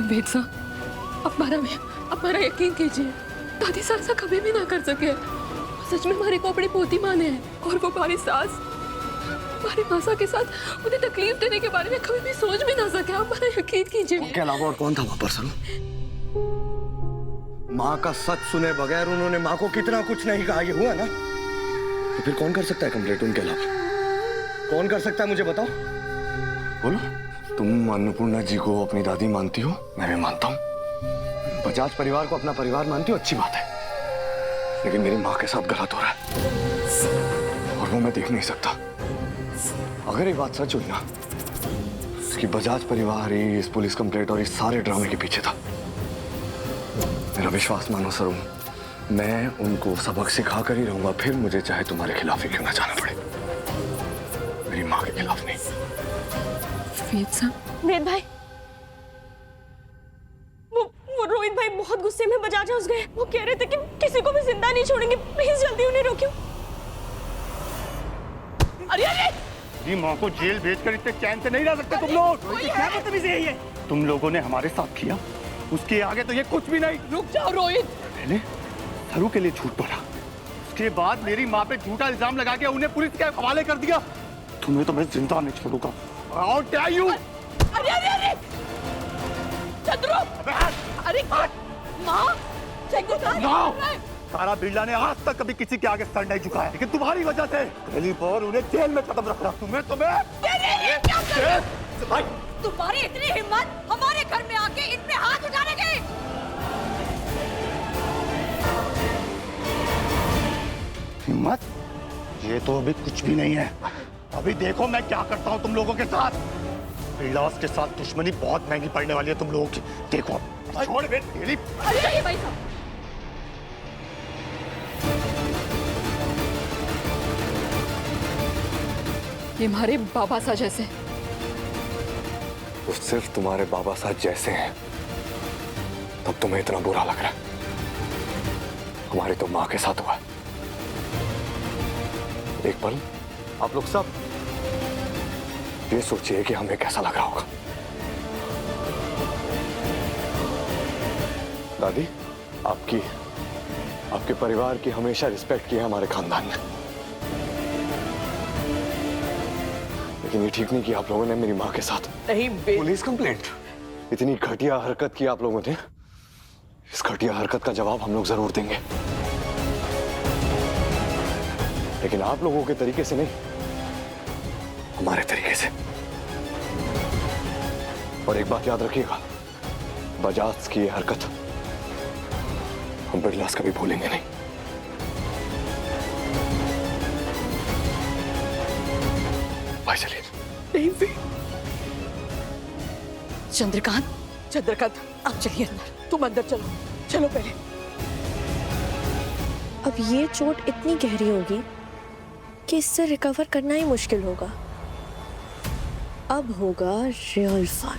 वेद साहब, हमारा यकीन कीजिए, दादी सास ऐसा कभी भी ना कर सके। सच में हमारे को अपनी पोती माने हैं और वो हमारी सास हमारी मासा के साथ उन्हें तकलीफ देने के बारे में कभी भी सोच भी ना सके। आप हमारा यकीन कीजिए। उनके अलावा और कौन था वहां पर सरू? माँ का सच सुने बगैर उन्होंने माँ को कितना कुछ नहीं कहा, ये हुआ ना? तो फिर कौन कर सकता है कंप्लेंट उनके अलावा? कौन कर सकता है मुझे बताओ? बोलो। तुम अन्नपूर्णा जी को अपनी दादी मानती हो, मैं भी मानता हूँ। बजाज परिवार को अपना परिवार मानती हो, अच्छी बात है। लेकिन मेरी माँ के साथ गलत हो रहा है और वो मैं देख नहीं सकता। अगर ये बात सच हुई ना कि बजाज परिवार ही इस पुलिस कंप्लेंट और इस सारे ड्रामे के पीछे था, मेरा विश्वास मानो सरू, मैं उनको सबक सिखा कर ही रहूंगा, फिर मुझे चाहे तुम्हारे खिलाफ ही क्यों ना जाना पड़े, मेरी माँ के खिलाफ नहीं। वेद साहब, वेद भाई, वो रोहित भाई बहुत गुस्से में बजाज हाउस गए। वो कह रहे थे कि किसी को भी जिंदा नहीं छोड़ेंगे, प्लीज जल्दी उन्हें रोकियो। अरे अरे, जी माँ को जेल भेजकर इतने चैन से नहीं रह सकते तुम लोग। क्या बदतमीजी है ये? तुम लोगों ने हमारे साथ किया, उसके आगे तो ये कुछ भी नहीं। रुक जाओ रोहित। पहले सरू के लिए झूठ बोला, उसके बाद मेरी माँ पे झूठा इल्जाम लगा के उन्हें पुलिस के हवाले कर दिया। तुम्हें तो मैं जिंदा नहीं छोड़ूंगा। How dare you? अरे अरे अरे, चंद्रो, अरे माँ, तारा बिरला ने आज तक कभी किसी के आगे सर नहीं झुकाया, लेकिन तुम्हारी वजह से पहली बार उन्हें जेल में कदम रखना। तुम्हारी इतनी हिम्मत हमारे घर में आके इन पे हाथ उठाने की? हिम्मत? ये तो अभी कुछ भी नहीं है। अभी देखो मैं क्या करता हूँ तुम लोगों के साथ। बिरलास के साथ दुश्मनी बहुत महंगी पड़ने वाली है तुम लोगों की। देखो छोड़ बे तेरी। अरे भाई साहब, ये हमारे बाबा सा जैसे। वो सिर्फ तुम्हारे बाबा साथ जैसे हैं, तब तुम्हें इतना बुरा लग रहा है। हमारी तो माँ के साथ हुआ। एक पल आप लोग सब ये सोचिए कि हमें कैसा लग रहा होगा। दादी, आपके परिवार की हमेशा रिस्पेक्ट की है हमारे खानदान ने, लेकिन ये ठीक नहीं किया आप लोगों ने मेरी माँ के साथ। नहीं पुलिस कंप्लेंट, इतनी घटिया हरकत की आप लोगों ने। इस घटिया हरकत का जवाब हम लोग जरूर देंगे, लेकिन आप लोगों के तरीके से नहीं, हमारे तरीके से। और एक बात याद रखिएगा, बजाज की ये हरकत हम बिरलास कभी भूलेंगे नहीं। भाई चलिए। नहीं चंद्रकांत, आप चलिए अंदर। तुम अंदर चलो, चलो पहले। अब ये चोट इतनी गहरी होगी कि इससे रिकवर करना ही मुश्किल होगा। अब होगा real fun.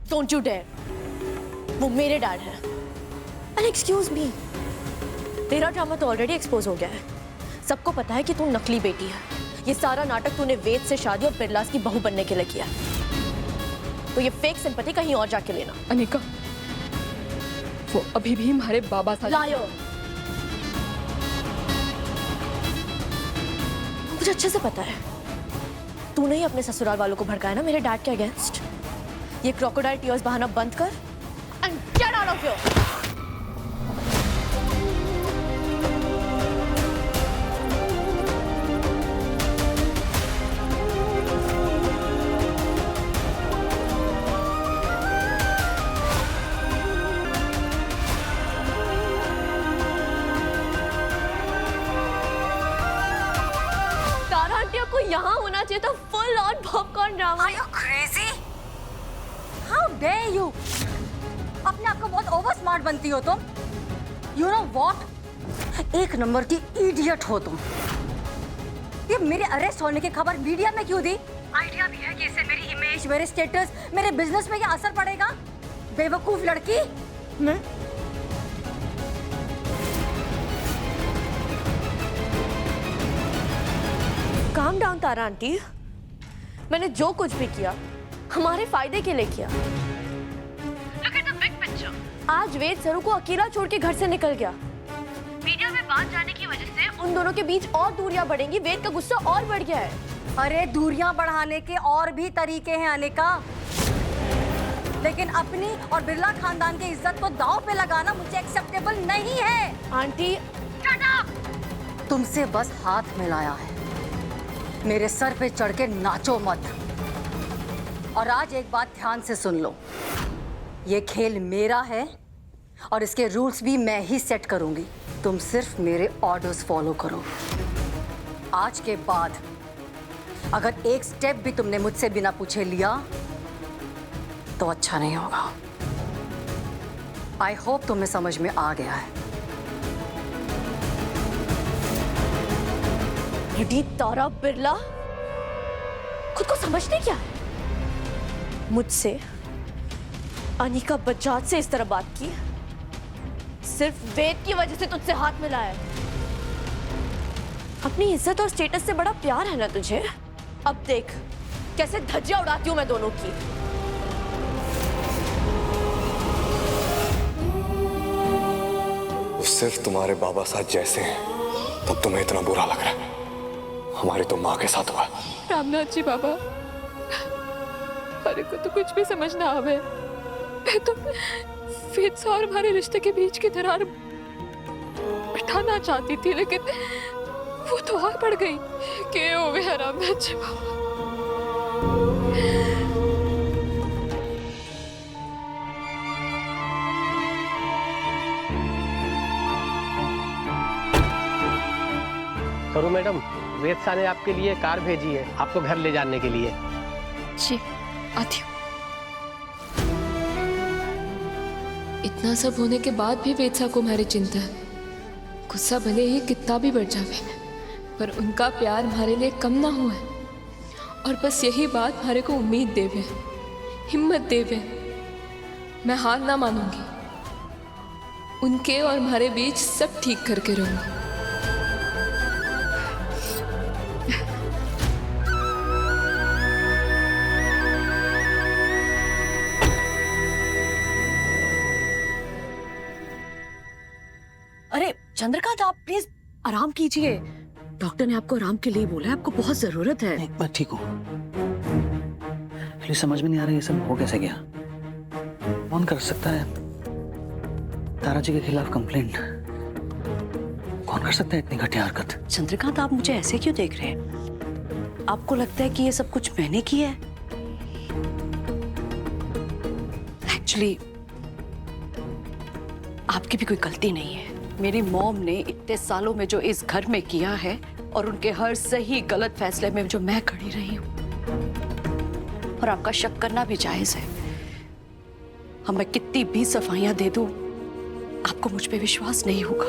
Don't you dare, वो मेरे डैड हैं। एंड एक्सक्यूज मी, तेरा ड्रामा तो ऑलरेडी एक्सपोज हो गया है। सबको पता है कि तू नकली बेटी है। ये सारा नाटक तूने वेद से शादी और बिरलास की बहू बनने के लिए किया। तो ये फेक सिंपैथी कहीं और जाके लेना। अनिका, वो अभी भी हमारे बाबा साथ। लायर। मुझे अच्छे से पता है, तूने ही अपने ससुराल वालों को भड़काया ना मेरे डैड के अगेंस्ट। ये क्रोकोडाइल टीयर्स बहाना बंद कर and get out of here. को यहाँ होना चाहिए था full on popcorn drama. Are you crazy? How dare you? अपने आप को बहुत ओवर स्मार्ट बनती हो तुम। You know what? एक नंबर की इडियट हो तुम। ये मेरे अरेस्ट होने की खबर मीडिया में क्यों दी? आइडिया भी है कि इससे मेरी इमेज, मेरे स्टेटस, मेरे बिजनेस में क्या असर पड़ेगा? बेवकूफ लड़की। काम डाउन तारा आंटी, मैंने जो कुछ भी किया हमारे फायदे के लिए किया। आज वेद सरू को अकेला छोड़ के घर से निकल गया। मीडिया में बात जाने की वजह से उन दोनों के बीच और दूरियां बढ़ेंगी। वेद का गुस्सा और बढ़ गया है। अरे दूरियां बढ़ाने के और भी तरीके हैं अनिका, लेकिन अपनी और बिरला खानदान की इज्जत को दांव पे लगाना मुझे एक्सेप्टेबल नहीं है। आंटी तुमसे बस हाथ मिलाया है, मेरे सर पे चढ़ के नाचो मत। और आज एक बात ध्यान से सुन लो, ये खेल मेरा है और इसके रूल्स भी मैं ही सेट करूंगी। तुम सिर्फ मेरे ऑर्डर्स फॉलो करो। आज के बाद अगर एक स्टेप भी तुमने मुझसे बिना पूछे लिया तो अच्छा नहीं होगा। आई होप तुम्हें समझ में आ गया है। रेडी तारा बिरला, खुद को समझते क्या है? मुझसे, अनिका बजाज से इस तरह बात की सिर्फ वेद की वजह से तुझसे हाथ मिलाया है। अपनी इज्जत और स्टेटस से बड़ा प्यार है ना तुझे? अब देख कैसे धज्जियां उड़ाती हूं मैं दोनों की। वो सिर्फ तुम्हारे बाबा साथ जैसे हैं, तब तुम्हें इतना बुरा लग रहा है। हमारी तो माँ के साथ हुआ। रामनाथ जी बाबा, अरे को तो कुछ भी समझ ना आवे। मैं तो वेद सा और हमारे रिश्ते के बीच की दरार बिठाना चाहती थी, लेकिन वो तो और बढ़ गई। क्या हो गया रामनाथ जी बाबा? सरू मैडम, वेद सा ने आपके लिए कार भेजी है आपको घर ले जाने के लिए। जी आती हूँ। इतना सब होने के बाद भी वेद को हमारी चिंता है। गुस्सा भले ही कितना भी बढ़ जावे, पर उनका प्यार हमारे लिए कम ना हुआ है। और बस यही बात हमारे को उम्मीद देवे, हिम्मत देवे। मैं हार ना मानूंगी, उनके और हमारे बीच सब ठीक करके रहूंगी। अरे चंद्रकांत, आप प्लीज आराम कीजिए। डॉक्टर ने आपको आराम के लिए बोला है, आपको बहुत जरूरत है। मैं ठीक हूँ। प्लीज समझ में नहीं आ रहा ये सब हो कैसे गया। कौन कर सकता है तारा जी के खिलाफ कंप्लेंट? कौन कर सकता है इतनी घटिया हरकत? चंद्रकांत, आप मुझे ऐसे क्यों देख रहे हैं? आपको लगता है कि ये सब कुछ मैंने किया है? एक्चुअली आपकी भी कोई गलती नहीं है। मेरी मॉम ने इतने सालों में जो इस घर में किया है और उनके हर सही गलत फैसले में जो मैं खड़ी रही हूं, और आपका शक करना भी जायज है। हम मैं कितनी भी सफाइयां दे दूं, आपको मुझ पे विश्वास नहीं होगा।